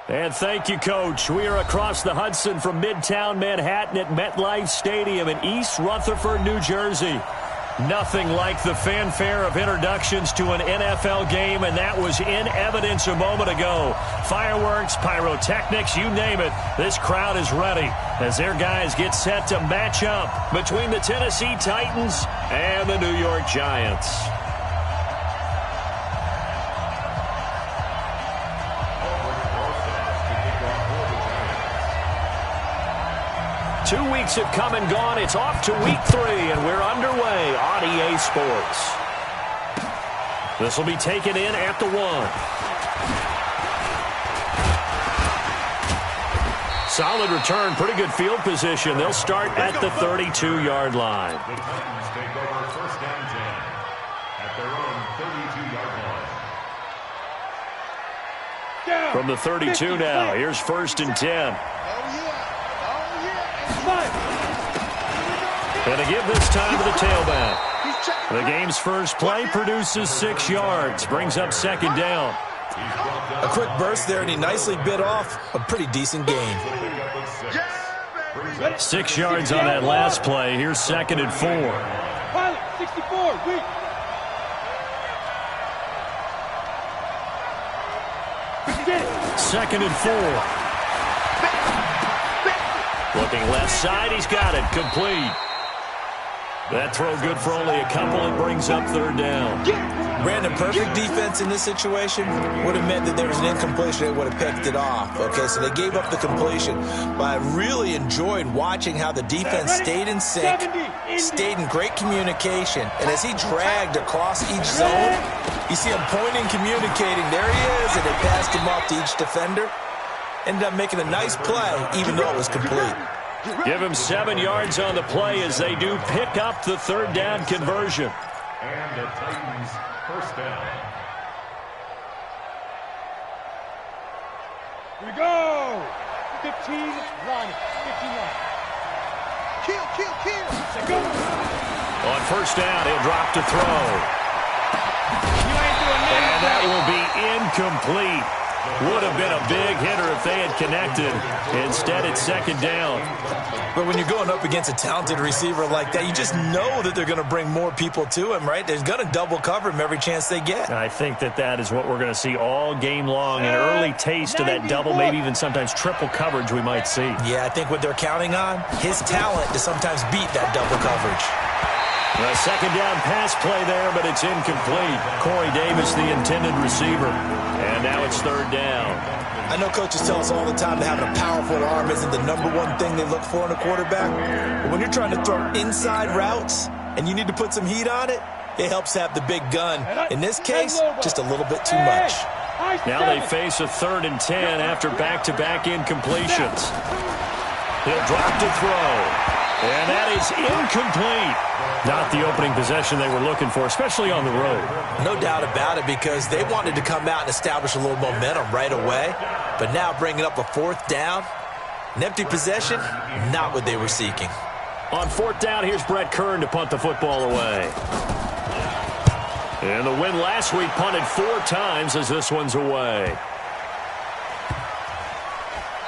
And thank you, Coach. We are across the Hudson from Midtown Manhattan at MetLife Stadium in East Rutherford, New Jersey. Nothing like the fanfare of introductions to an NFL game, and that was in evidence a moment ago. Fireworks, pyrotechnics, you name it. This crowd is ready as their guys get set to match up between the Tennessee Titans and the New York Giants. 2 weeks have come and gone. It's off to week 3, and we're underway on EA Sports. This will be taken in at the 1. Solid return, pretty good field position. They'll start at the 32-yard line. The Titans take over first and 10 at their own 32-yard line. From the 32 now, here's first and 10. And a give this time to the tailback. The game's first play produces 6 yards, brings up second down. A quick burst there, and he nicely bit off a pretty decent gain. 6 yards on that last play. Here's second and 4. Pilot, 64, weak. Second and 4. Looking left side, he's got it, complete. That throw good for only a couple. It brings up third down. Brandon, perfect defense in this situation would have meant that there was an incompletion. They would have picked it off. Okay, so they gave up the completion. But I really enjoyed watching how the defense stayed in sync, stayed in great communication. And as he dragged across each zone, you see him pointing, communicating. There he is, and they passed him off to each defender. Ended up making a nice play, even though it was complete. Give him 7 yards on the play as they do pick up the third down conversion. And the Titans first down. Here we go. 15, line, 59. Kill. Let's go. On first down, he'll drop to throw. And that will be incomplete. Would have been a big hitter if they had connected. Instead, it's second down. But when you're going up against a talented receiver like that, you just know that they're going to bring more people to him, right? They're going to double cover him every chance they get. I think that is what we're going to see all game long. An early taste of that double, maybe even sometimes triple coverage we might see. Yeah, I think what they're counting on, his talent to sometimes beat that double coverage. A second down pass play there, but it's incomplete. Corey Davis, the intended receiver. And now it's third down. I know coaches tell us all the time that having a powerful arm isn't the #1 thing they look for in a quarterback. But when you're trying to throw inside routes and you need to put some heat on it, it helps have the big gun. In this case, just a little bit too much. Now they face a 3rd and 10 after back-to-back incompletions. He'll drop to throw. And that is incomplete. Not the opening possession they were looking for, especially on the road. No doubt about it, because they wanted to come out and establish a little momentum right away. But now bringing up a 4th down, an empty possession, not what they were seeking. On 4th down, here's Brett Kern to punt the football away. And the win last week punted 4 times as this one's away.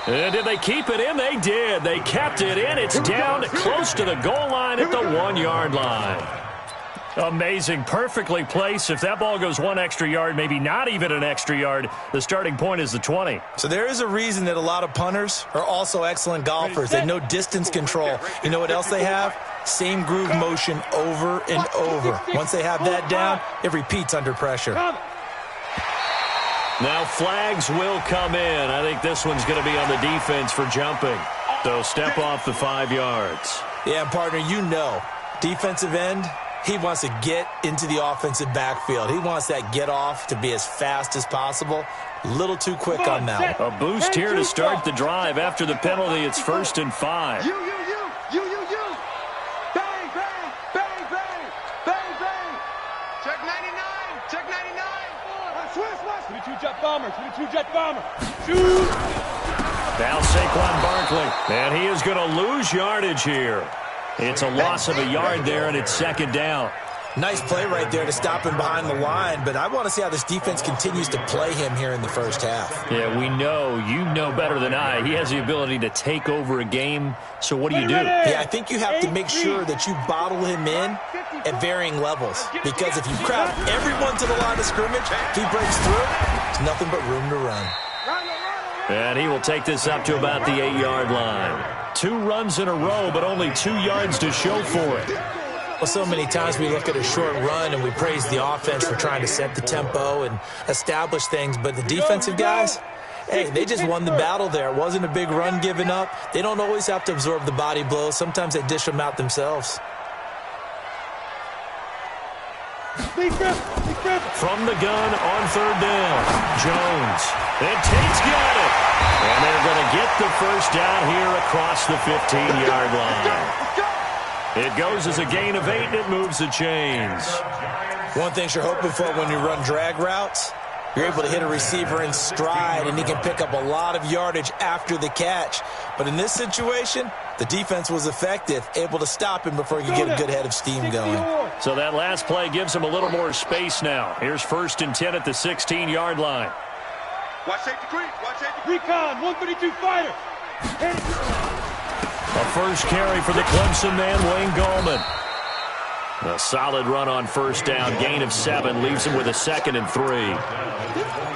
And did they keep it in? They did. They kept it in. It's down close to the goal line at the 1-yard line. Amazing. Perfectly placed. If that ball goes 1 extra yard, maybe not even an extra yard, the starting point is the 20. So there is a reason that a lot of punters are also excellent golfers. They know distance control. You know what else they have? Same groove motion over and over. Once they have that down, it repeats under pressure. Now flags will come in. I think this one's going to be on the defense for jumping. So step off the 5 yards. Yeah, partner, you know, defensive end, he wants to get into the offensive backfield. He wants that get off to be as fast as possible. A little too quick on that one. A boost here to start the drive. After the penalty, it's 1st and 5. You. Bang, bang, bang, bang, bang, bang. Check 99, check 99. Switch. 22 jet bomber, 22 jet bomber. Shoot. Now Saquon Barkley, and he is going to lose yardage here. It's a loss of a yard there, and it's 2nd down. Nice play right there to stop him behind the line, but I want to see how this defense continues to play him here in the first half. Yeah, we know. You know better than I. He has the ability to take over a game, so what do you do? Yeah, I think you have to make sure that you bottle him in at varying levels, because if you crowd everyone to the line of scrimmage, if he breaks through, there's nothing but room to run. And he will take this up to about the 8-yard line. 2 runs in a row, but only 2 yards to show for it. Well, so many times we look at a short run and we praise the offense for trying to set the tempo and establish things, but the defensive guys, hey, they just won the battle there. It wasn't a big run given up. They don't always have to absorb the body blows. Sometimes they dish them out themselves. From the gun on 3rd down, Jones. And Tate's got it. And they're going to get the first down here across the 15-yard line. It goes as a gain of 8, and it moves the chains. One thing you're hoping for when you run drag routes, you're able to hit a receiver in stride, and he can pick up a lot of yardage after the catch. But in this situation, the defense was effective, able to stop him before he could get a good head of steam going. So that last play gives him a little more space now. Here's 1st and 10 at the 16-yard line. Watch safety creep. Watch safety creep. Recon, 132 fighter. A first carry for the Clemson man, Wayne Gallman. A solid run on 1st down. Gain of 7 leaves him with a 2nd and 3.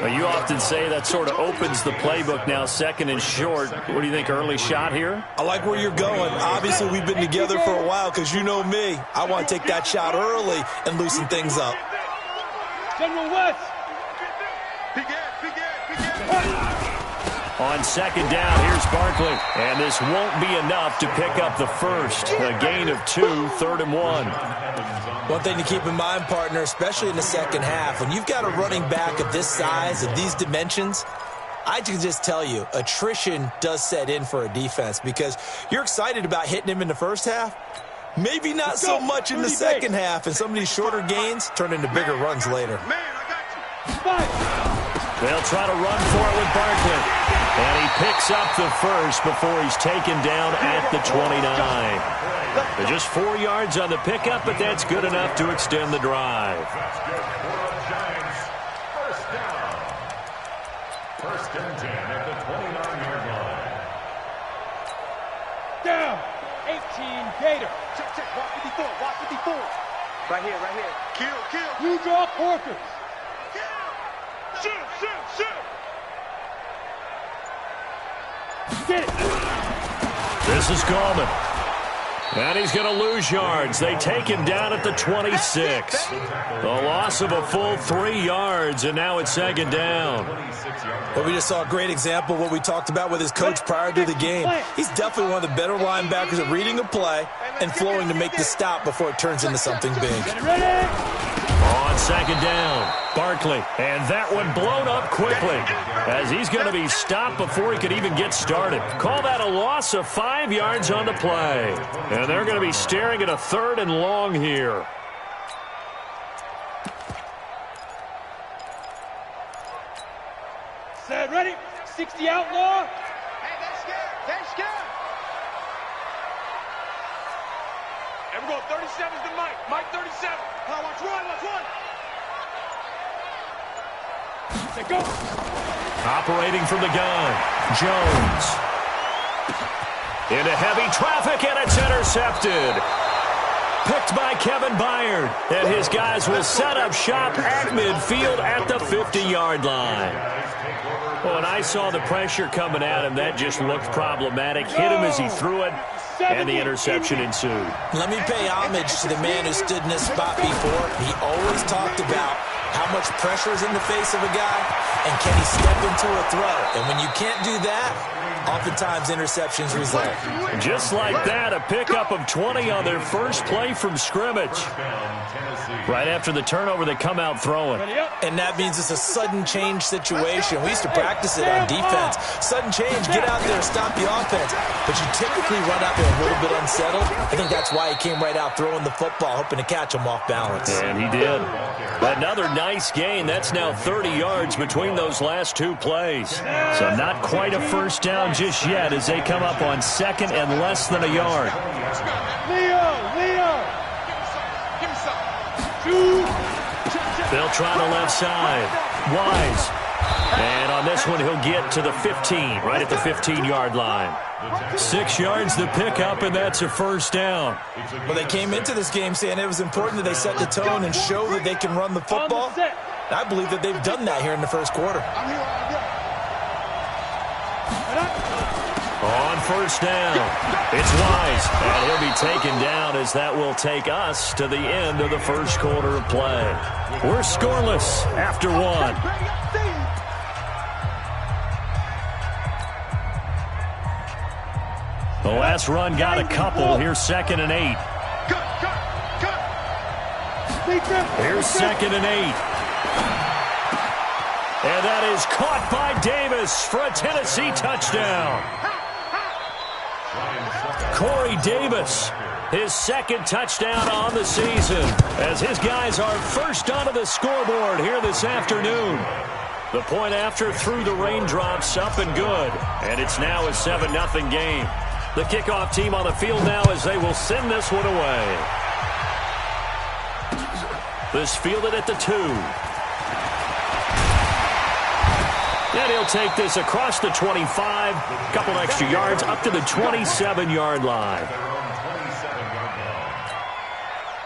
Well, you often say that sort of opens the playbook now, 2nd and short. What do you think, early shot here? I like where you're going. Obviously, we've been together for a while because you know me. I want to take that shot early and loosen things up. General West. On 2nd down, here's Barkley. And this won't be enough to pick up the first. A gain of 2, 3rd and 1. One thing to keep in mind, partner, especially in the second half, when you've got a running back of this size, of these dimensions, I can just tell you, attrition does set in for a defense because you're excited about hitting him in the first half. Maybe not so much in the second half, and some of these shorter gains turn into bigger runs later. They'll try to run for it with Barkley. And he picks up the first before he's taken down at the 29. Just 4 yards on the pickup, but that's good enough to extend the drive. First and 10 at the 29-yard line. Down. 18 Gator. Check. Walk 54. Walk 54. Right here. Kill. Blue draw Porkers. Kill. Shoot. Get it. This is Gallman. And he's going to lose yards. They take him down at the 26. The loss of a full 3 yards, and now it's 2nd down. Well, we just saw a great example of what we talked about with his coach prior to the game. He's definitely one of the better linebackers at reading a play and flowing to make the stop before it turns into something big. Get ready. On 2nd down, Barkley. And that one blown up quickly as he's going to be stopped before he could even get started. Call that a loss of 5 yards on the play. And they're going to be staring at a 3rd and long here. Set, ready. 60 outlaw. Hey, they're scared. And we're going 37's to Mike. Mike 37. Watch one. Set, go. Operating from the gun, Jones. Into heavy traffic, and it's intercepted. Picked by Kevin Byard. And his guys will set up shop at midfield at the 50-yard line. Well, when I saw the pressure coming at him, that just looked problematic. Hit him as he threw it, and the interception ensued. Let me pay homage to the man who stood in this spot before. He always talked about how how much pressure is in the face of a guy, and can he step into a throw? And when you can't do that, oftentimes interceptions result. Just like that, a pickup of 20 on their first play from scrimmage. Right after the turnover, they come out throwing. And that means it's a sudden change situation. We used to practice it on defense. Sudden change, get out there, stop the offense. But you typically run out there a little bit unsettled. I think that's why he came right out throwing the football, hoping to catch him off balance. And he did. Another nice gain. That's now 30 yards between those last two plays. So not quite a first down just yet as they come up on second and less than a yard. Leo! They'll try the left side. Wise. And on this one, he'll get to the 15, right at the 15-yard line. 6 yards to pick up, and that's a first down. Well, they came into this game saying it was important that they set the tone and show that they can run the football. I believe that they've done that here in the first quarter. On first down, it's Wise, and he'll be taken down as that will take us to the end of the first quarter of play. We're scoreless after one. The last run got a couple. Here's 2nd and 8. Here's 2nd and 8. And that is caught by Davis for a Tennessee touchdown. Corey Davis, his second touchdown on the season, as his guys are first onto the scoreboard here this afternoon. The point after through the raindrops, up and good. And it's now a 7-0 game. The kickoff team on the field now as they will send this one away. This fielded at the 2. And he'll take this across the 25, couple extra yards, up to the 27-yard line.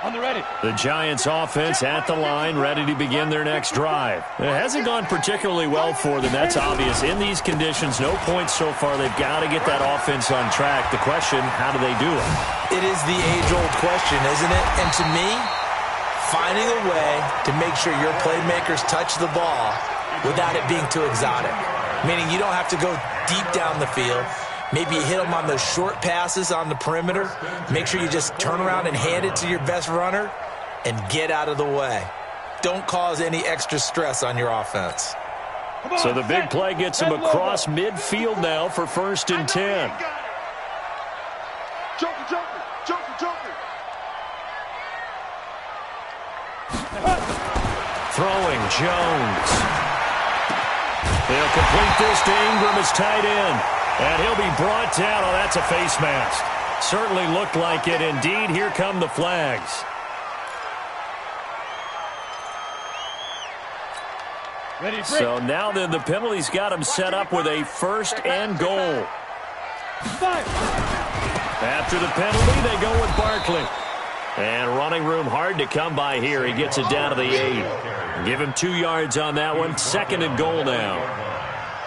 On the ready. The Giants offense at the line, ready to begin their next drive. It hasn't gone particularly well for them, that's obvious. In these conditions, no points so far. They've got to get that offense on track. The question, how do they do it? It is the age-old question, isn't it? And to me, finding a way to make sure your playmakers touch the ball without it being too exotic. Meaning you don't have to go deep down the field. Maybe you hit them on those short passes on the perimeter. Make sure you just turn around and hand it to your best runner and get out of the way. Don't cause any extra stress on your offense. So the big play gets him across midfield now for 1st and 10. Joker. Throwing, Jones. He'll complete this to Ingram as tight end. And he'll be brought down. Oh, that's a face mask. Certainly looked like it. Indeed, here come the flags. So now then the penalty's got him set up with a 1st and goal. After the penalty, they go with Barkley. And running room hard to come by here. He gets it down to the 8. Give him 2 yards on that one. 2nd and goal now.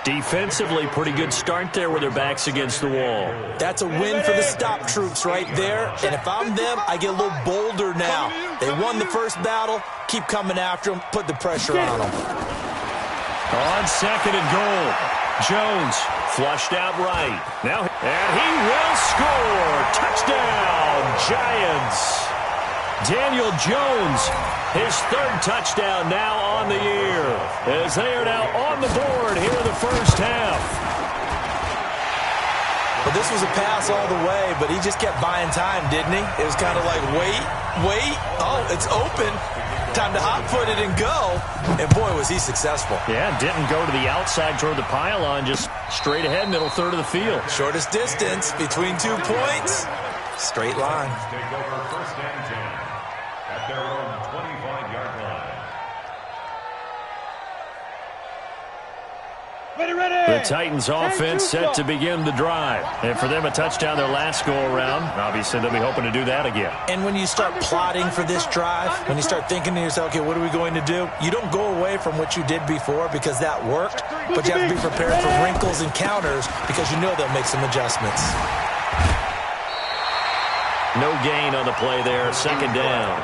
Defensively, pretty good start there with their backs against the wall. That's a win for the stop troops right there. And if I'm them, I get a little bolder now. They won the first battle. Keep coming after them. Put the pressure on them. On 2nd and goal. Jones flushed out right. Now, and he will score. Touchdown, Giants. Daniel Jones, his 3rd touchdown now on the year, as they are now on the board here in the first half. Well, this was a pass all the way, but he just kept buying time, didn't he? It was kind of like, wait. Oh, it's open. Time to hot-foot it and go. And, boy, was he successful. Yeah, didn't go to the outside toward the pylon, just straight ahead, middle third of the field. Shortest distance between 2 points. Straight line. Take over 1st and 10 at their own 25-yard line. The Titans offense set to begin the drive. And for them, a touchdown their last go-around. Obviously, they'll be hoping to do that again. And when you start plotting for this drive, when you start thinking to yourself, okay, what are we going to do? You don't go away from what you did before because that worked, but you have to be prepared for wrinkles and counters because you know they'll make some adjustments. No gain on the play there. 2nd down.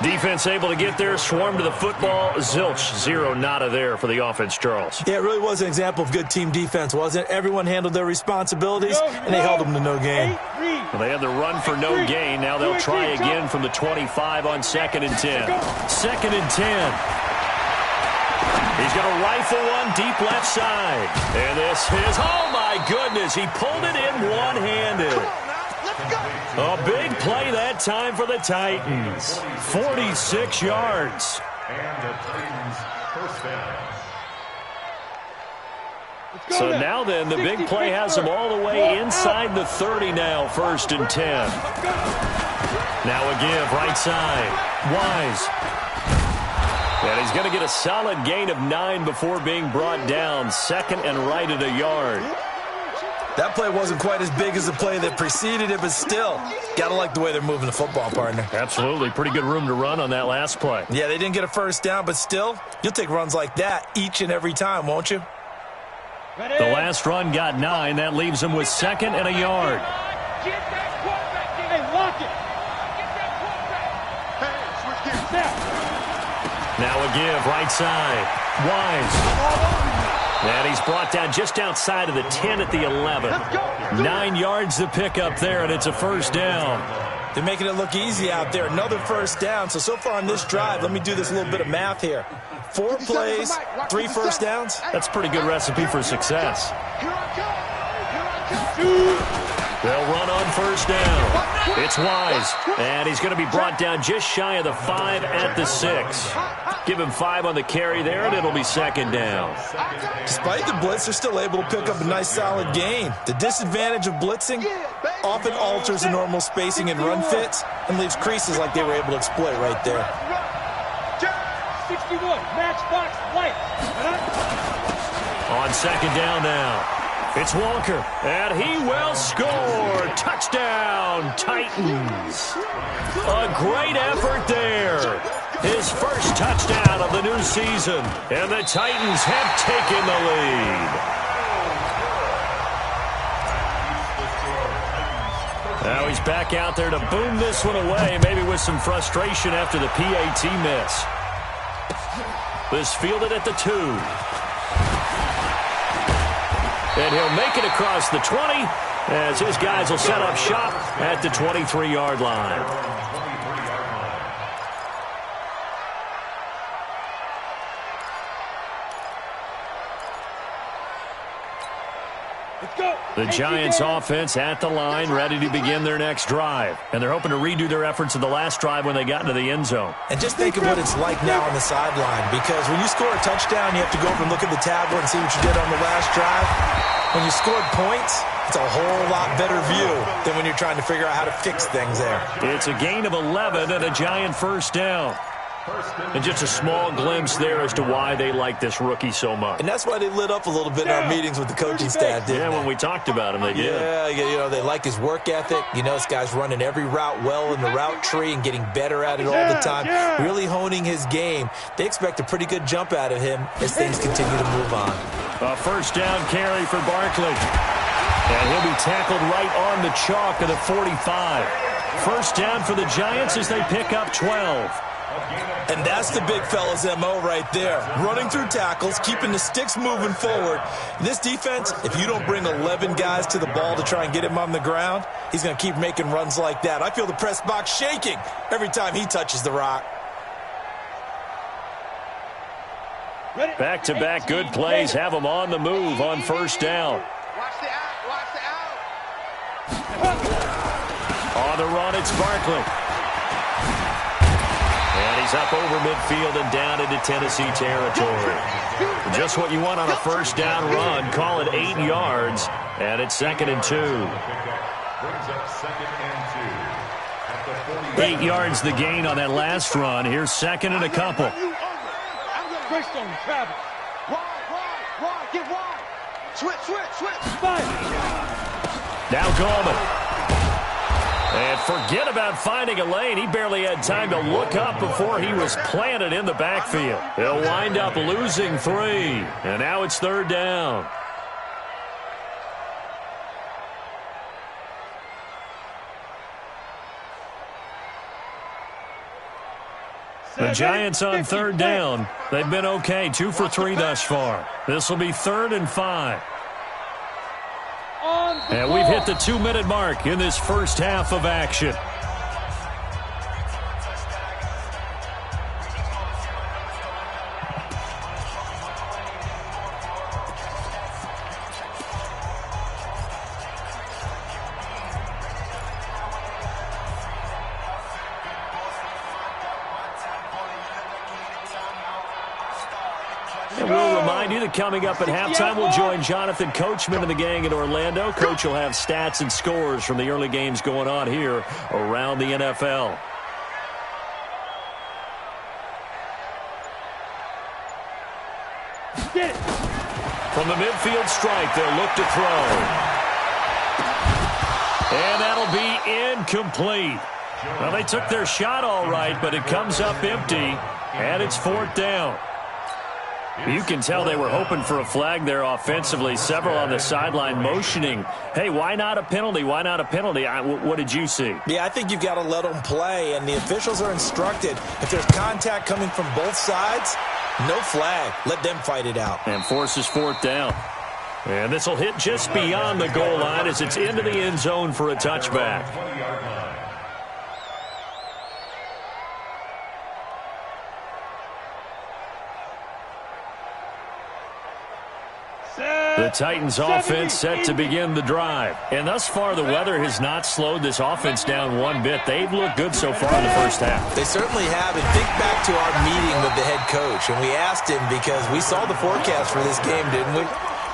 Defense able to get there, swarm to the football. Zilch, zero, nada there for the offense, Charles. Yeah, it really was an example of good team defense, wasn't it? Everyone handled their responsibilities, and they held them to no gain. Well, they had the run for no gain. Now they'll try again from the 25 on 2nd and 10. 2nd and 10. He's going to rifle one deep left side. And this is, oh my goodness, he pulled it in one-handed. A big play that time for the Titans. 46 yards. And the Titans first down. So now then, the big play has them all the way inside the 30 now, 1st and 10. Now a give, right side. Wise. And he's going to get a solid gain of 9 before being brought down. 2nd and right at a yard. That play wasn't quite as big as the play that preceded it, but still, got to like the way they're moving the football, partner. Absolutely. Pretty good room to run on that last play. Yeah, they didn't get a first down, but still, you'll take runs like that each and every time, won't you? The last run got 9. That leaves him with 2nd and a yard. Get that quarterback in. Hey, lock it. Get that quarterback. Hey, switch gears. Snap. Now a give, right side. Wise. And he's brought down just outside of the 10 at the 11. 9 yards to pick up there, and it's a first down. They're making it look easy out there. Another first down. So far on this drive, let me do this little bit of math here. 4 plays, 3 first downs. That's a pretty good recipe for success. They'll run on first down. It's Wise, and he's going to be brought down just shy of the 5 at the 6. Give him 5 on the carry there, and it'll be 2nd down. Despite the blitz, they're still able to pick up a nice solid gain. The disadvantage of blitzing often alters the normal spacing and run fits and leaves creases like they were able to exploit right there. 61, matchbox light. On 2nd down now. It's Walker, and he will score. Touchdown, Titans. A great effort there. His first touchdown of the new season, and the Titans have taken the lead. Now he's back out there to boom this one away, maybe with some frustration after the PAT miss. This fielded at the 2. And he'll make it across the 20 as his guys will set up shop at the 23-yard line. The Giants offense at the line, ready to begin their next drive. And they're hoping to redo their efforts of the last drive when they got into the end zone. And just think of what it's like now on the sideline, because when you score a touchdown, you have to go over and look at the tablet and see what you did on the last drive. When you scored points, it's a whole lot better view than when you're trying to figure out how to fix things there. It's a gain of 11 and a Giant first down. And just a small glimpse there as to why they like this rookie so much. And that's why they lit up a little bit in our meetings with the coaching staff, didn't they? Yeah, when we talked about him, they did. Yeah, you know, they like his work ethic. You know, this guy's running every route well in the route tree and getting better at it all the time, really honing his game. They expect a pretty good jump out of him as things continue to move on. A first down carry for Barkley. And he'll be tackled right on the chalk of the 45. First down for the Giants as they pick up 12. And that's the big fella's MO right there. Running through tackles, keeping the sticks moving forward. This defense, if you don't bring 11 guys to the ball to try and get him on the ground, he's going to keep making runs like that. I feel the press box shaking every time he touches the rock. Back-to-back good plays have them on the move on first down. Watch the out, watch the out. On the run, it's Barkley. And he's up over midfield and down into Tennessee territory. Just what you want on a first down run. Call it 8 yards, and it's 2nd and 2. 8 yards the gain on that last run. Here's 2nd and a couple. Greystone travel. Wide, get wide. Switch. Fire. Now Gallman. And forget about finding a lane. He barely had time to look up before he was planted in the backfield. He'll wind up losing 3. And now it's 3rd down. The Giants on third down. They've been okay, 2 for 3 thus far. This will be 3rd and 5. And we've hit the 2-minute mark in this first half of action. And we'll remind you that coming up at halftime, we'll join Jonathan Coachman and the gang in Orlando. Coach will have stats and scores from the early games going on here around the NFL. From the midfield strike, they'll look to throw. And that'll be incomplete. Well, they took their shot all right, but it comes up empty, and it's 4th down. You can tell they were hoping for a flag there offensively. Several on the sideline motioning, hey, why not a penalty? Why not a penalty? What did you see? Yeah, I think you've got to let them play, and the officials are instructed. If there's contact coming from both sides, no flag. Let them fight it out. And forces 4th down. And this will hit just beyond the goal line as it's into the end zone for a touchback. The Titans offense set to begin the drive. And thus far, the weather has not slowed this offense down one bit. They've looked good so far in the first half. They certainly have. And think back to our meeting with the head coach. And we asked him because we saw the forecast for this game, didn't we?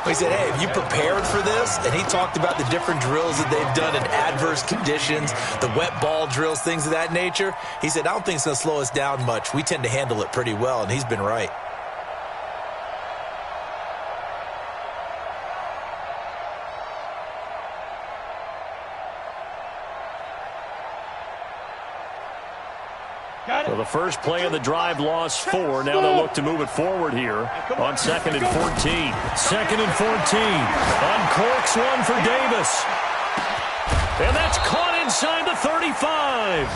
We said, hey, have you prepared for this? And he talked about the different drills that they've done in adverse conditions, the wet ball drills, things of that nature. He said, I don't think it's going to slow us down much. We tend to handle it pretty well, and he's been right. So the first play of the drive lost 4. Now they'll look to move it forward here on 2nd and 14. 2nd and 14. Uncorks one for Davis. And that's caught inside the 35.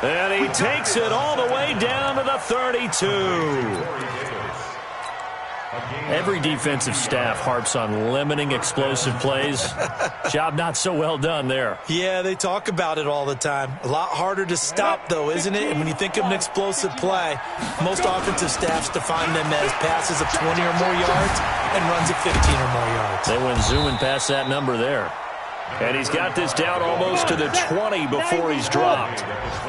And he takes it all the way down to the 32. Every defensive staff harps on limiting explosive plays. Job not so well done there. Yeah, they talk about it all the time. A lot harder to stop, though, isn't it? And when you think of an explosive play, most offensive staffs define them as passes of 20 or more yards and runs of 15 or more yards. They went zooming past that number there. And he's got this down almost to the 20 before he's dropped.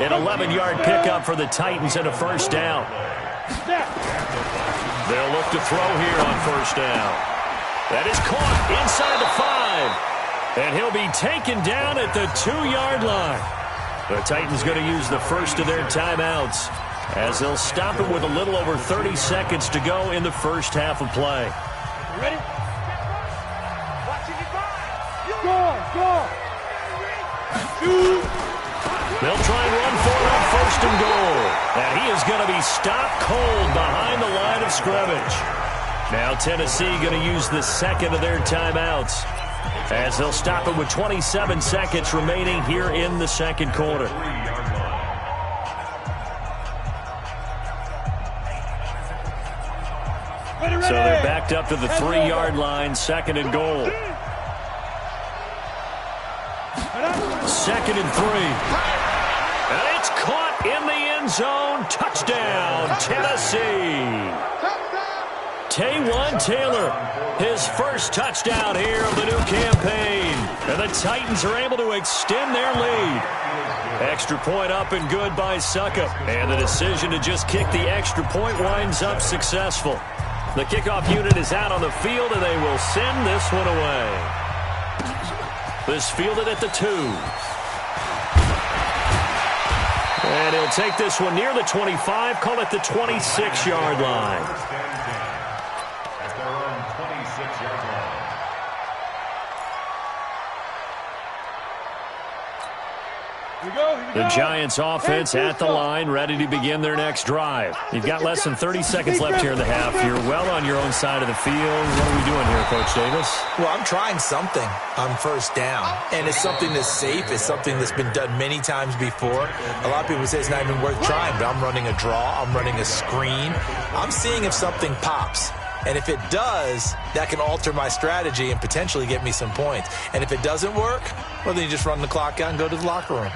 An 11-yard pickup for the Titans and a first down. They'll look to throw here on first down. That is caught inside the 5. And he'll be taken down at the 2-yard line. The Titans going to use the first of their timeouts as they'll stop it with a little over 30 seconds to go in the first half of play. Ready? Go! They'll try and run for it on 1st and goal. And he is going to be stopped cold behind the line of scrimmage. Now Tennessee going to use the second of their timeouts as they'll stop it with 27 seconds remaining here in the second quarter. So they're backed up to the 3-yard line, 2nd and goal. 2nd and 3. And it's caught in the end zone. Touchdown, Tennessee. Taywan Taylor, his first touchdown here of the new campaign. And the Titans are able to extend their lead. Extra point up and good by Succop. And the decision to just kick the extra point winds up successful. The kickoff unit is out on the field, and they will send this one away. This fielded at the 2. And he'll take this one near the 25, call it the 26-yard line. At their own 26-yard line. The Giants offense at the line, ready to begin their next drive. You've got less than 30 seconds left here in the half. You're well on your own side of the field. What are we doing here, Coach Davis? Well, I'm trying something on first down, and it's something that's safe. It's something that's been done many times before. A lot of people say it's not even worth trying, but I'm running a draw. I'm running a screen. I'm seeing if something pops. And if it does, that can alter my strategy and potentially get me some points. And if it doesn't work, well, then you just run the clock out and go to the locker room.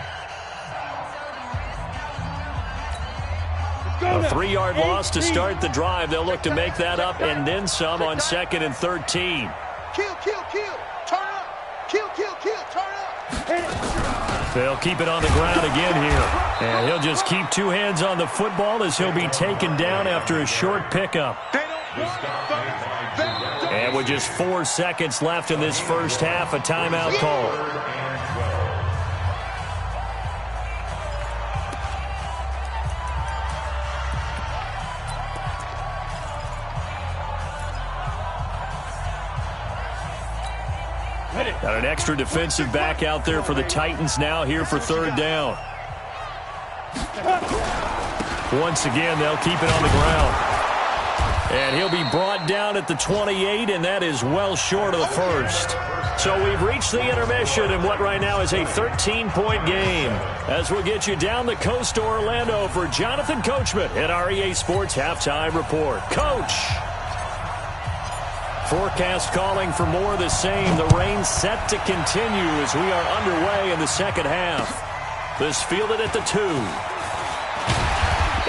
A 3-yard loss to start the drive. They'll look to make that up and then some on 2nd and 13. Kill, kill, kill. Turn up. Kill, kill, kill. Turn up. They'll keep it on the ground again here. And he'll just keep 2 hands on the football as he'll be taken down after a short pickup. And with just 4 seconds left in this first half, a timeout call. Got an extra defensive back out there for the Titans now here for 3rd down. Once again, they'll keep it on the ground. And he'll be brought down at the 28, and that is well short of the first. So we've reached the intermission in what right now is a 13-point game. As we'll get you down the coast to Orlando for Jonathan Coachman at our EA Sports Halftime Report. Coach! Forecast calling for more of the same. The rain set to continue as we are underway in the second half. This fielded at the 2.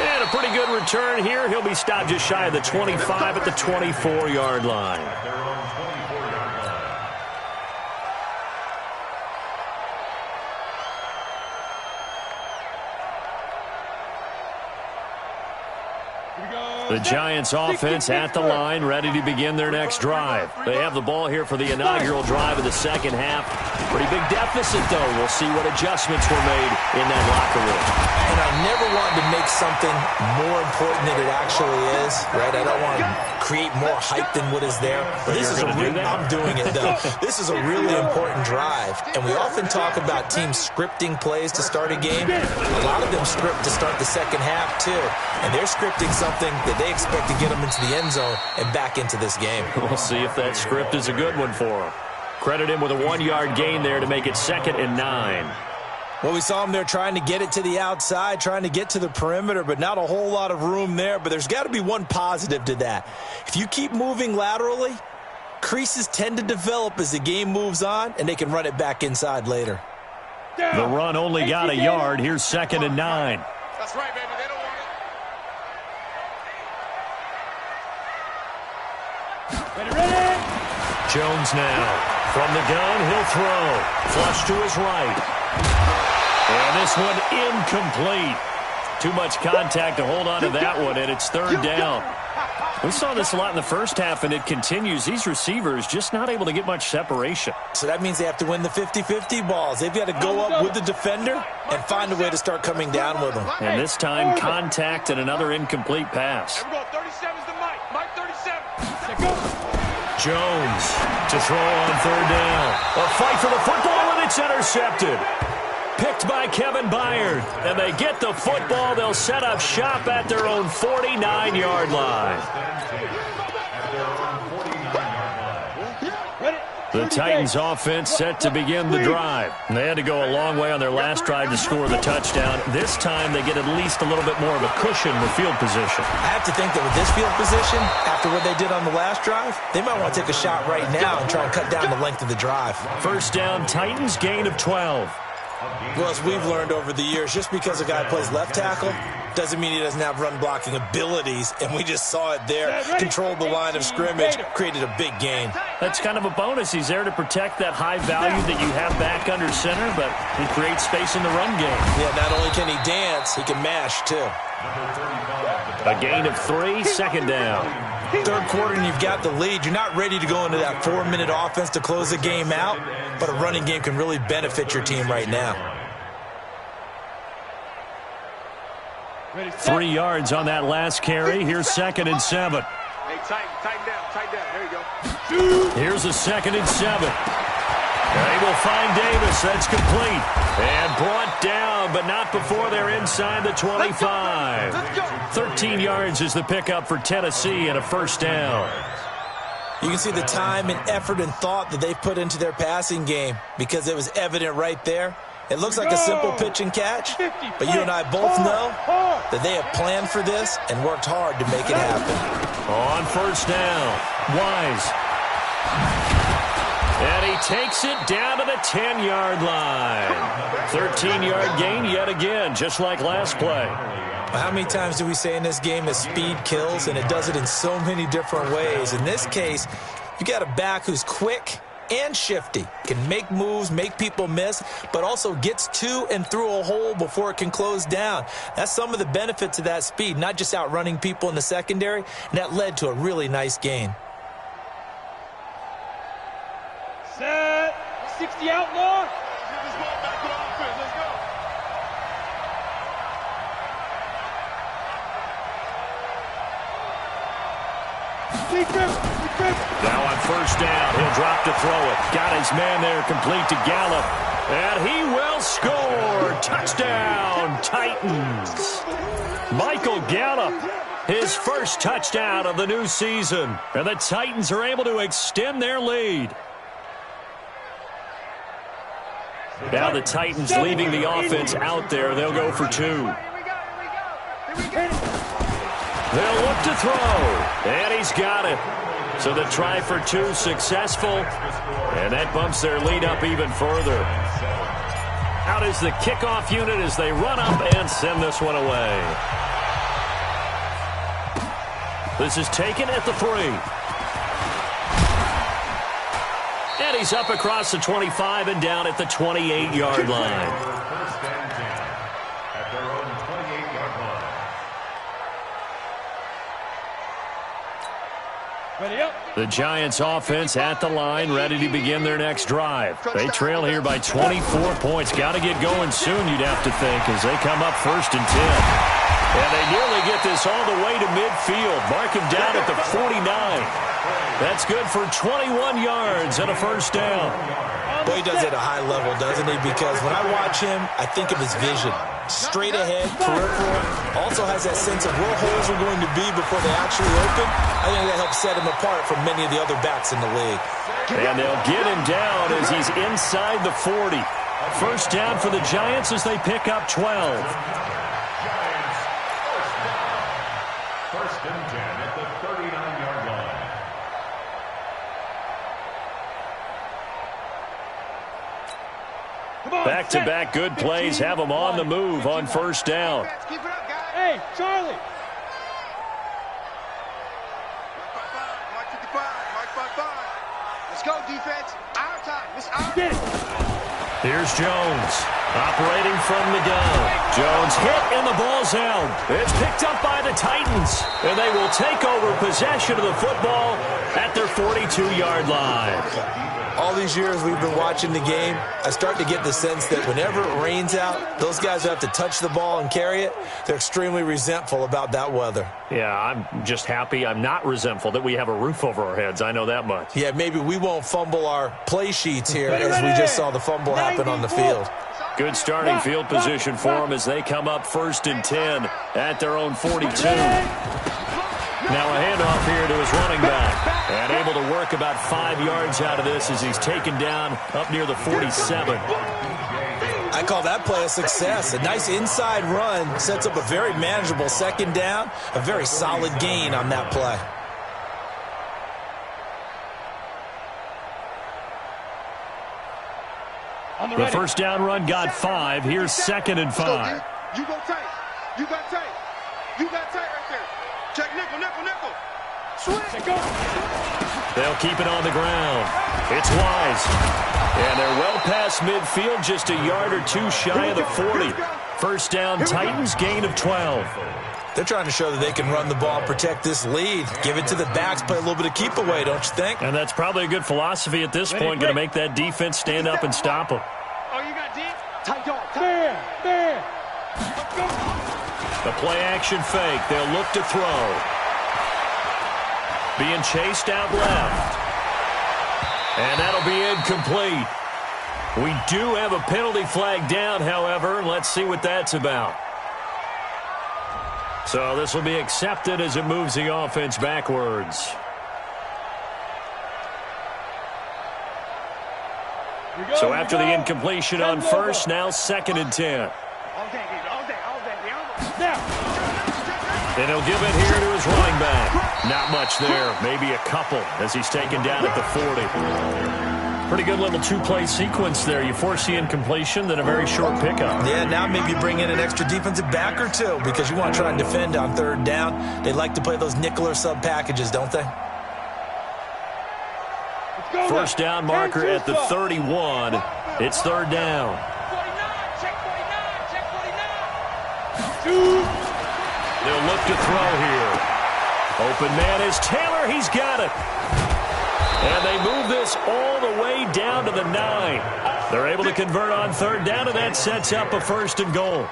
And a pretty good return here. He'll be stopped just shy of the 25 at the 24-yard line. The Giants offense at the line, ready to begin their next drive. They have the ball here for the inaugural drive of the second half. Pretty big deficit, though. We'll see what adjustments were made in that locker room. And I never wanted to make something more important than it actually is, right? I don't want to create more hype than what is there. But this is I'm doing it, though. This is a really important drive. And we often talk about teams scripting plays to start a game. A lot of them script to start the second half, too. And they're scripting something that they expect to get them into the end zone and back into this game. We'll see if that script is a good one for them. Credit him with a 1-yard gain there to make it 2nd and 9. Well, we saw him there trying to get it to the outside, trying to get to the perimeter, but not a whole lot of room there. But there's got to be one positive to that. If you keep moving laterally, creases tend to develop as the game moves on, and they can run it back inside later. The run only got a yard. Here's 2nd and 9. That's right, baby. They don't want it. Ready. Jones now. From the gun, he'll throw. Flush to his right. And this one incomplete. Too much contact to hold on to that one, and it's 3rd down. We saw this a lot in the first half, and it continues. These receivers just not able to get much separation. So that means they have to win the 50-50 balls. They've got to go up with the defender and find a way to start coming down with them. And this time, contact and another incomplete pass. There we go. 37's the Mike. Mike 37. Jones to throw on 3rd down. A fight for the football, and it's intercepted. Picked by Kevin Byard. And they get the football. They'll set up shop at their own 49-yard line. The Titans offense set to begin the drive. And they had to go a long way on their last drive to score the touchdown. This time they get at least a little bit more of a cushion with field position. I have to think that with this field position, after what they did on the last drive, they might want to take a shot right now and try and cut down the length of the drive. First down, Titans, gain of 12. Well, as we've learned over the years, just because a guy plays left tackle doesn't mean he doesn't have run-blocking abilities, and we just saw it there. Controlled the line of scrimmage, created a big gain. That's kind of a bonus. He's there to protect that high value that you have back under center, but he creates space in the run game. Yeah, not only can he dance, he can mash, too. A gain of 3, 2nd down. 3rd quarter and you've got the lead. You're not ready to go into that 4-minute offense to close the game out, but a running game can really benefit your team right now. 3 yards on that last carry. Here's 2nd and 7. Hey, tighten down. There you go. Here's a 2nd and 7. They will find Davis. That's complete. And brought down, but not before they're inside the 25. 13 yards is the pickup for Tennessee and a first down. You can see the time and effort and thought that they put into their passing game because it was evident right there. It looks like a simple pitch and catch, but you and I both know that they have planned for this and worked hard to make it happen. On first down, Wise. And he takes it down to the 10-yard line. 13-yard gain yet again, just like last play. How many times do we say in this game that speed kills, and it does it in so many different ways? In this case, you got a back who's quick and shifty, can make moves, make people miss, but also gets to and through a hole before it can close down. That's some of the benefits of that speed, not just outrunning people in the secondary, and that led to a really nice gain. Set. 60 outlaw. Now on first down, he'll drop to throw it. Got his man there, complete to Gallup. And he will score. Touchdown, Titans. Michael Gallup, his first touchdown of the new season. And the Titans are able to extend their lead. Now the Titans leaving the offense out there. They'll go for two. They'll look to throw, and he's got it. So the try for two successful, and that bumps their lead up even further. Out is the kickoff unit as they run up and send this one away. This is taken at the 3. And he's up across the 25 and down at the 28-yard line. The Giants offense at the line, ready to begin their next drive. They trail here by 24 points. Got to get going soon, you'd have to think, as they come up 1st and 10. And they nearly get this all the way to midfield. Mark him down at the 49. That's good for 21 yards and a first down. Boy, he does it at a high level, doesn't he? Because when I watch him, I think of his vision. Straight ahead, peripheral. Also has that sense of where holes are going to be before they actually open. I think that helps set him apart from many of the other backs in the league. And they'll get him down as he's inside the 40. First down for the Giants as they pick up 12. First and 10 at the 39-yard line. Back-to-back good plays have them on the move on first down. Hey, Charlie. Let's go, defense. Our time. It's our time. Here's Jones, operating from the gun. Jones hit, and the ball's out. It's picked up by the Titans, and they will take over possession of the football at their 42-yard line. All these years we've been watching the game, I start to get the sense that whenever it rains out, those guys who have to touch the ball and carry it, they're extremely resentful about that weather. Yeah, I'm just happy I'm not resentful that we have a roof over our heads. I know that much. Yeah, maybe we won't fumble our play sheets here as we just saw the fumble happen on the field. Good starting field position for them as they come up 1st and 10 at their own 42. Now a handoff here to his running back. And able to work about 5 yards out of this as he's taken down up near the 47. I call that play a success. A nice inside run sets up a very manageable second down. A very solid gain on that play. The first down run got 5. Here's 2nd and 5. You go tight. You got tight. You got tight right there. Check nickel, nickel, nickel. Switch. They'll keep it on the ground. It's Wise. And they're well past midfield, just a yard or two shy of the 40. First down, Titans, gain of 12. They're trying to show that they can run the ball, protect this lead. Give it to the backs, play a little bit of keep away, don't you think? And that's probably a good philosophy at this point, going to make that defense stand up and stop them. Oh, you got deep? Tight dog. There. The play action fake. They'll look to throw. Being chased out left. And that'll be incomplete. We do have a penalty flag down, however. Let's see what that's about. So this will be accepted as it moves the offense backwards. So after the incompletion on first, now 2nd and 10. And he'll give it here to his running back. Not much there, maybe a couple as he's taken down at the 40. Pretty good little two-play sequence there. You force the incompletion, then a very short pickup. Yeah, now maybe bring in an extra defensive back or two because you want to try and defend on 3rd down. They like to play those nickel or sub packages, don't they? First down marker at the 31. It's 3rd down. 49, check 49, check 49. They'll look to throw here. Open man is Taylor. He's got it. And they move this all the way down to the 9. They're able to convert on 3rd down, and that sets up a 1st and goal.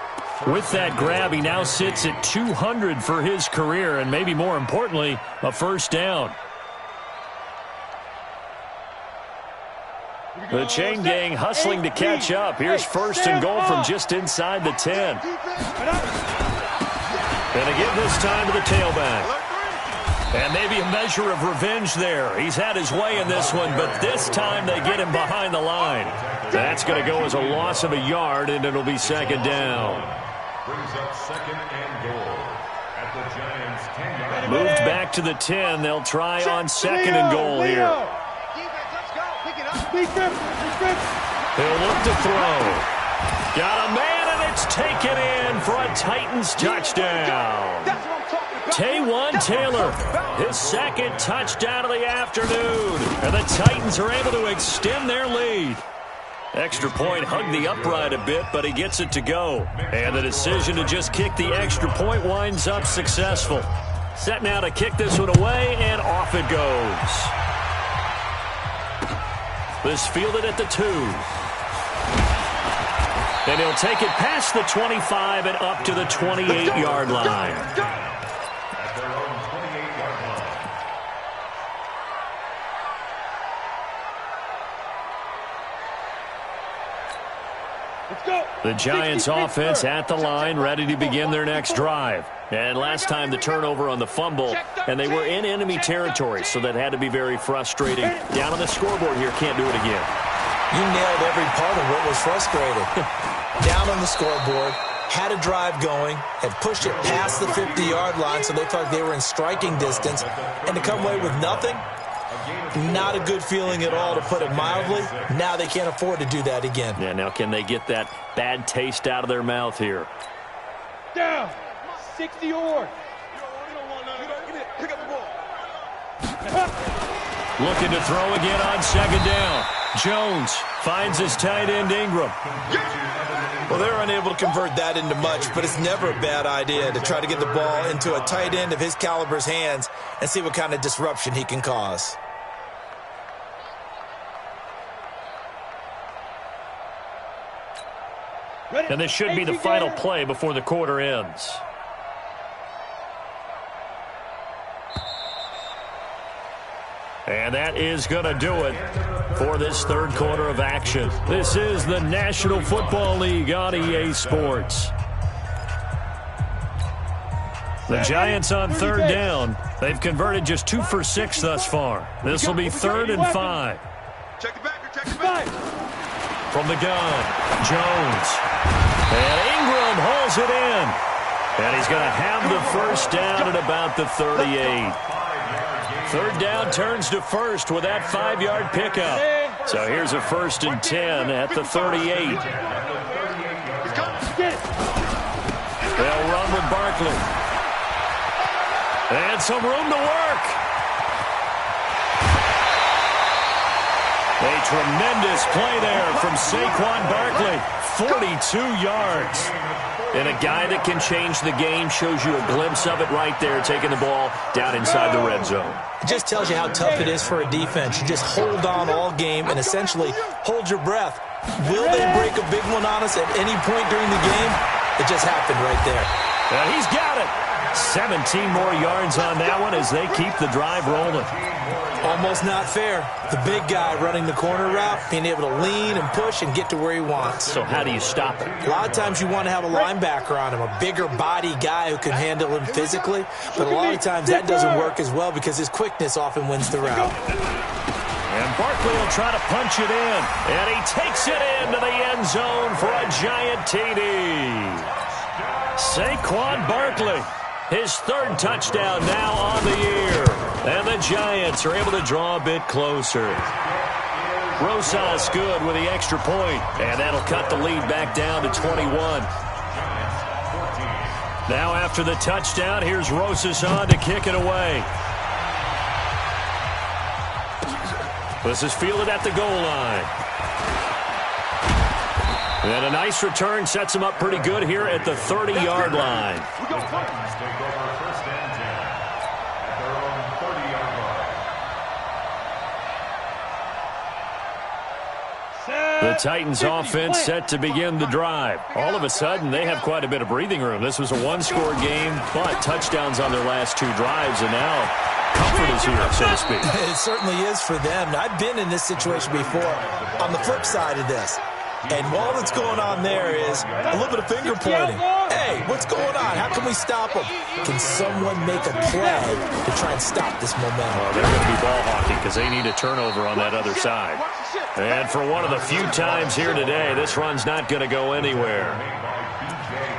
With that grab, he now sits at 200 for his career, and maybe more importantly, a 1st down. The chain gang hustling to catch up. Here's 1st and goal from just inside the 10. And again this time to the tailback. And maybe a measure of revenge there. He's had his way in this one, but this time they get him behind the line. That's going to go as a loss of a yard, and it'll be 2nd down. Brings up 2nd and goal at the Giants' 10-yard line. Moved back to the 10. They'll try on 2nd and goal here. He'll look to throw. Got a man, and it's taken in for a Titans touchdown. Taywan Taylor, his 2nd touchdown of the afternoon. And the Titans are able to extend their lead. Extra point hugged the upright a bit, but he gets it to go. And the decision to just kick the extra point winds up successful. Set now to kick this one away, and off it goes. This fielded at the 2. And he'll take it past the 25 and up to the 28-yard line. At their own 28-yard line. The Giants offense at the line, ready to begin their next drive. And last time the turnover on the fumble, and they were in enemy territory, so that had to be very frustrating. Down on the scoreboard here, can't do it again. You nailed every part of what was frustrating. Down on the scoreboard, had a drive going, had pushed it past the 50-yard line, so they felt they were in striking distance, and to come away with nothing, not a good feeling at all, to put it mildly. Now they can't afford to do that again. Yeah, now can they get that bad taste out of their mouth here? Down. 60 or. Looking to throw again on 2nd down. Jones finds his tight end Ingram. Well, they're unable to convert that into much, but it's never a bad idea to try to get the ball into a tight end of his caliber's hands and see what kind of disruption he can cause. And this should be the final play before the quarter ends. And that is going to do it for this 3rd quarter of action. This is the National Football League on EA Sports. The Giants on 3rd down. They've converted just 2 for 6 thus far. This will be 3rd and 5. Check the back, check the back. From the gun, Jones. And Ingram hauls it in. And he's going to have the 1st down at about the 38. 3rd down turns to 1st with that 5-yard pickup. So here's a 1st and 10 at the 38. They'll run with Barkley. And some room to work. A tremendous play there from Saquon Barkley. 42 yards. And a guy that can change the game, shows you a glimpse of it right there, taking the ball down inside the red zone. It just tells you how tough it is for a defense. You just hold on all game and essentially hold your breath. Will they break a big one on us at any point during the game? It just happened right there. And he's got it. 17 more yards on that one as they keep the drive rolling. Almost not fair. The big guy running the corner route, being able to lean and push and get to where he wants. So how do you stop it? A lot of times you want to have a linebacker on him, a bigger body guy who can handle him physically, but a lot of times that doesn't work as well because his quickness often wins the route. And Barkley will try to punch it in, and he takes it into the end zone for a giant TD. Saquon Barkley, his third touchdown now on the year. And the Giants are able to draw a bit closer. Rosas good with the extra point, and that'll cut the lead back down to 21. Now after the touchdown, here's Rosas on to kick it away. This is fielded at the goal line. And a nice return sets him up pretty good here at the 30-yard line. The Titans offense set to begin the drive. All of a sudden, they have quite a bit of breathing room. This was a one-score game, but touchdowns on their last two drives, and now comfort is here, so to speak. It certainly is for them. I've been in this situation before on the flip side of this. And all that's going on there is a little bit of finger pointing. Hey, what's going on? How can we stop them? Can someone make a play to try and stop this momentum? Well, they're going to be ball hawking because they need a turnover on that other side. And for one of the few times here today, this run's not going to go anywhere.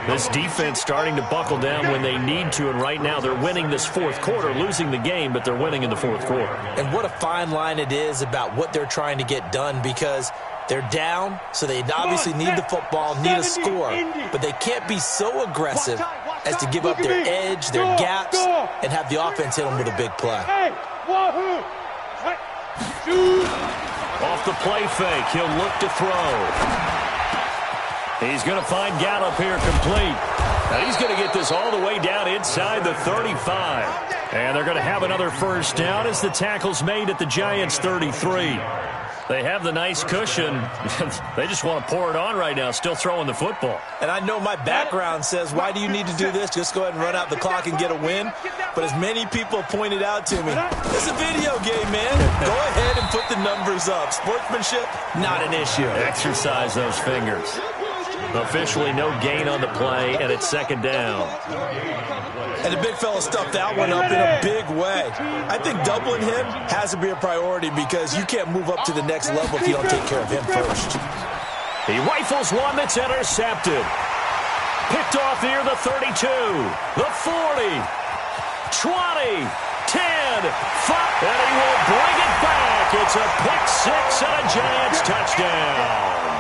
This defense starting to buckle down when they need to, and right now they're winning this fourth quarter, losing the game, but they're winning in the fourth quarter. And what a fine line it is about what they're trying to get done, because they're down, so they obviously need the football, need a score, but they can't be so aggressive as to give up their edge, their gaps, and have the offense hit them with a big play. Off the play fake, he'll look to throw. He's going to find Gallup here complete. Now he's going to get this all the way down inside the 35. And they're going to have another first down as the tackle's made at the Giants' 33. They have the nice cushion. They just want to pour it on right now, still throwing the football. And I know my background says, why do you need to do this? Just go ahead and run out the clock and get a win. But as many people pointed out to me, it's a video game, man. Go ahead and put the numbers up. Sportsmanship, not an issue. Exercise those fingers. Officially no gain on the play, and it's second down. And the big fella stuffed that one up in a big way. I think doubling him has to be a priority because you can't move up to the next level if you don't take care of him first. He rifles one that's intercepted. Picked off near the 32, the 40, 20, 10, 5, and he will bring it back. It's a pick six and a Giants touchdown.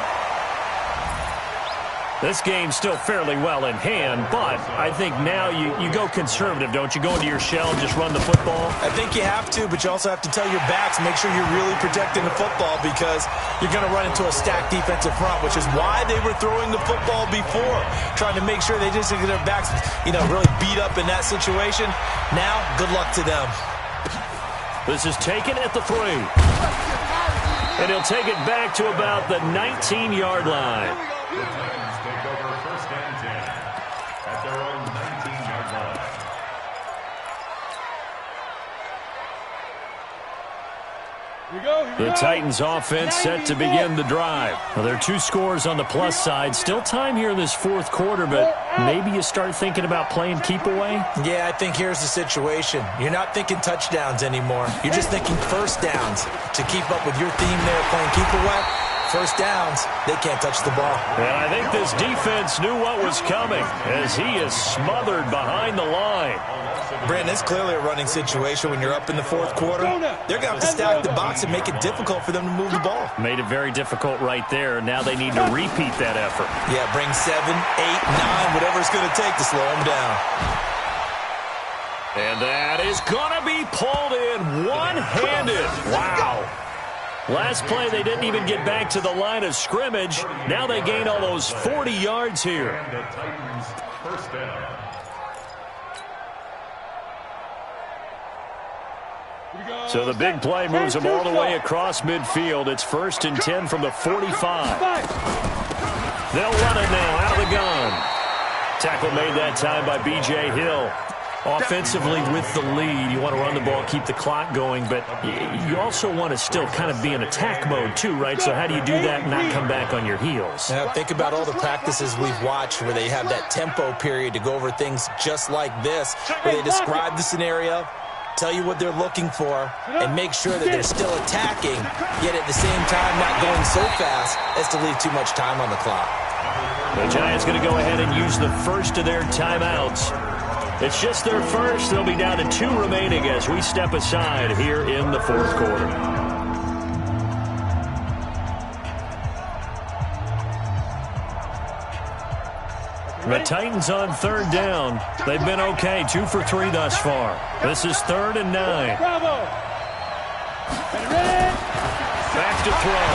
This game's still fairly well in hand, but I think now you go conservative, don't you? Go into your shell and just run the football? I think you have to, but you also have to tell your backs, make sure you're really protecting the football because you're going to run into a stacked defensive front, which is why they were throwing the football before, trying to make sure they just get their backs, really beat up in that situation. Now, good luck to them. This is taken at the 3. And he'll take it back to about the 19-yard line. The Titans offense set to begin the drive. Well, there are 2 scores on the plus side. Still time here in this fourth quarter, but maybe you start thinking about playing keep away? Yeah, I think here's the situation. You're not thinking touchdowns anymore. You're just thinking first downs to keep up with your theme there playing keep away. First downs, they can't touch the ball. And I think this defense knew what was coming as he is smothered behind the line. Brandon, it's clearly a running situation when you're up in the fourth quarter. They're going to have to stack the box and make it difficult for them to move the ball. Made it very difficult right there. Now they need to repeat that effort. Yeah, bring 7, 8, 9, whatever it's going to take to slow them down. And that is going to be pulled in one-handed. Wow. Last play, they didn't even get back to the line of scrimmage. Now they gain almost 40 yards here. And the Titans first down. So the big play moves them all the way across midfield. It's 1st and 10 from the 45. They'll run it now out of the gun. Tackle made that time by B.J. Hill. Offensively with the lead, you want to run the ball, keep the clock going, but you also want to still kind of be in attack mode too, right? So how do you do that and not come back on your heels? Now think about all the practices we've watched where they have that tempo period to go over things just like this, where they describe the scenario, tell you what they're looking for, and make sure that they're still attacking, yet at the same time not going so fast as to leave too much time on the clock. The Giants going to go ahead and use the first of their timeouts. It's just their first. They'll be down to 2 remaining as we step aside here in the fourth quarter. The Titans on third down. They've been okay, 2 for 3 thus far. This is 3rd and 9. Back to throw.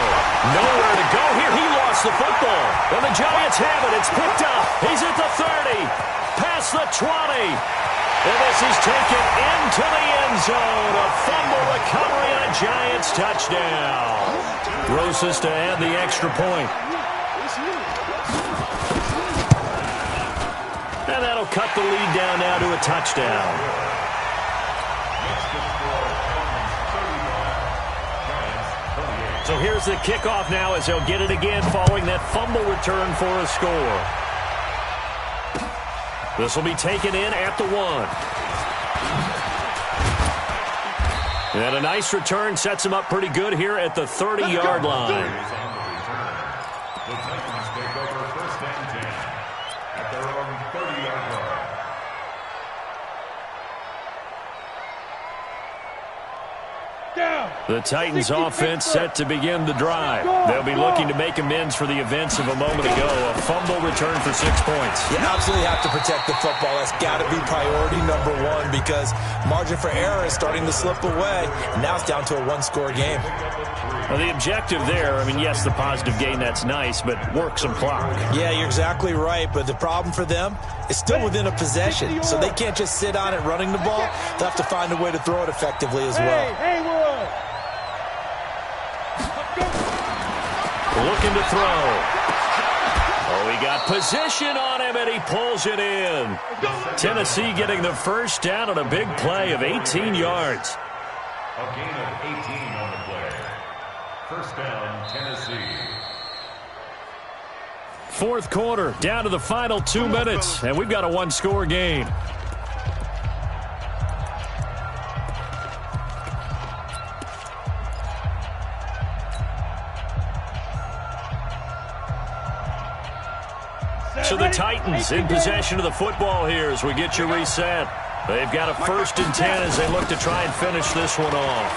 Nowhere to go here. He lost the football. And the Giants have it. It's picked up. He's at the 30. Past the 20. And this is taken into the end zone. A fumble recovery and a Giants touchdown. Rosas to add the extra point. And that'll cut the lead down now to a touchdown. So here's the kickoff now as they'll get it again following that fumble return for a score. This will be taken in at the 1. And a nice return sets him up pretty good here at the 30-yard line. The Titans take over 1st and 10 at their own 30-yard line. The Titans offense set to begin the drive. They'll be looking to make amends for the events of a moment ago. A fumble return for 6 points. You absolutely have to protect the football. That's got to be priority number 1 because margin for error is starting to slip away. And now it's down to a 1-score game. Well, the objective there, I mean, yes, the positive gain, that's nice, but work some clock. Yeah, you're exactly right. But the problem for them is still within a possession. So they can't just sit on it running the ball. They'll have to find a way to throw it effectively as well. Looking to throw. Oh, he got position on him, and he pulls it in. Tennessee getting the first down on a big play of 18 yards. A gain of 18 on the play. First down, Tennessee. Fourth quarter, down to the final 2 minutes, and we've got a 1-score game. So the Titans in possession of the football here as we get you reset. They've got a 1st and 10 as they look to try and finish this one off.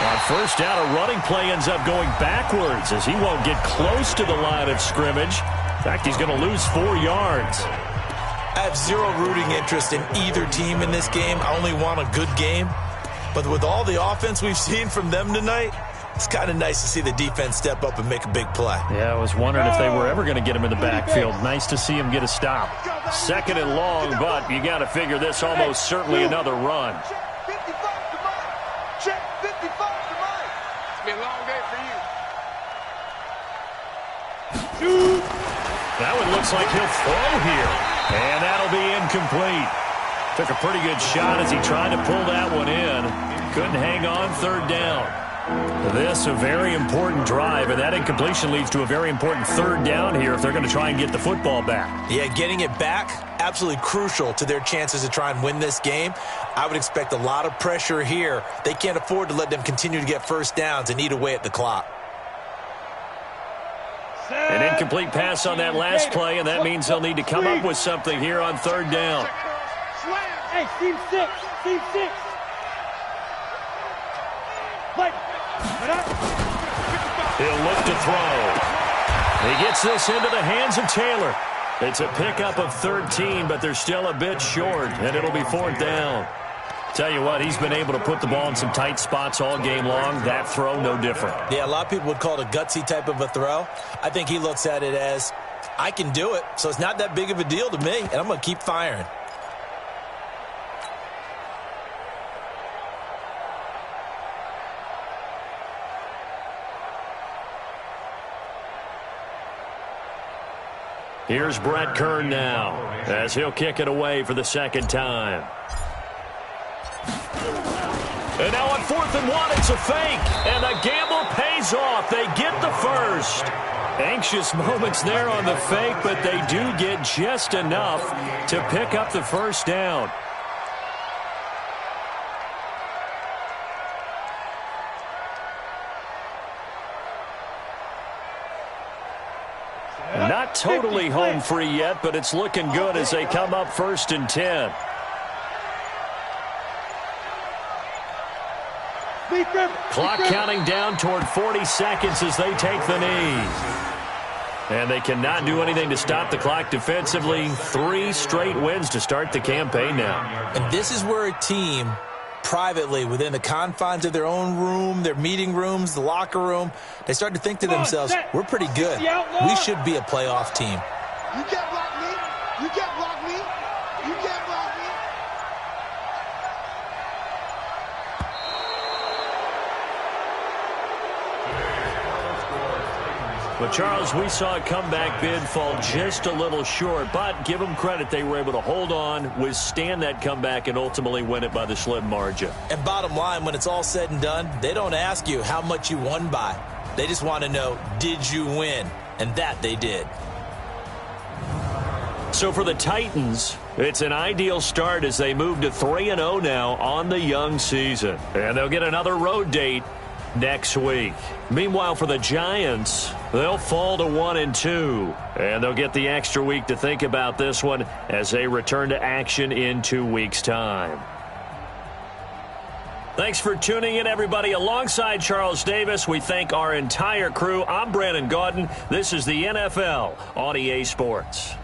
On first down, a running play ends up going backwards as he won't get close to the line of scrimmage. In fact, he's going to lose 4 yards. I have zero rooting interest in either team in this game. I only want a good game. But with all the offense we've seen from them tonight, it's kind of nice to see the defense step up and make a big play. Yeah, I was wondering if they were ever going to get him in the backfield. Nice to see him get a stop. 2nd and long, but you got to figure this almost certainly another run. Check 55 to Mike. It's been a long day for you. That one looks like he'll throw here. And that'll be incomplete. Took a pretty good shot as he tried to pull that one in. Couldn't hang on 3rd down. This a very important drive, and that incompletion leads to a very important 3rd down here if they're going to try and get the football back. Yeah, getting it back, absolutely crucial to their chances to try and win this game. I would expect a lot of pressure here. They can't afford to let them continue to get first downs and eat away at the clock. An incomplete pass on that last play, and that means they'll need to come up with something here on 3rd down. Hey, team 6, team 6. He'll look to throw. He gets this into the hands of Taylor. It's a pickup of 13, but they're still a bit short, and it'll be 4th down. Tell you what, he's been able to put the ball in some tight spots all game long. That throw, no different. Yeah, a lot of people would call it a gutsy type of a throw. I think he looks at it as, I can do it, so it's not that big of a deal to me, and I'm going to keep firing. Here's Brett Kern now as he'll kick it away for the second time. And now on 4th and 1, it's a fake. And the gamble pays off. They get the first. Anxious moments there on the fake, but they do get just enough to pick up the first down. Not totally home free yet, but it's looking good as they come up 1st and 10. Clock counting down toward 40 seconds as they take the knee. And they cannot do anything to stop the clock defensively. 3 straight wins to start the campaign now. And this is where a team, privately, within the confines of their own room, their meeting rooms, the locker room, they start to think to themselves, we're pretty good. We should be a playoff team. You can't block me. You can't block me. You can't block me. But, Charles, we saw a comeback bid fall just a little short, but give them credit. They were able to hold on, withstand that comeback, and ultimately win it by the slim margin. And bottom line, when it's all said and done, they don't ask you how much you won by. They just want to know, did you win? And that they did. So for the Titans, it's an ideal start as they move to 3-0 now on the young season. And they'll get another road date next week. Meanwhile, for the Giants, they'll fall to 1-2. And they'll get the extra week to think about this one as they return to action in 2 weeks' time. Thanks for tuning in, everybody. Alongside Charles Davis, we thank our entire crew. I'm Brandon Gaudin. This is the NFL on EA Sports.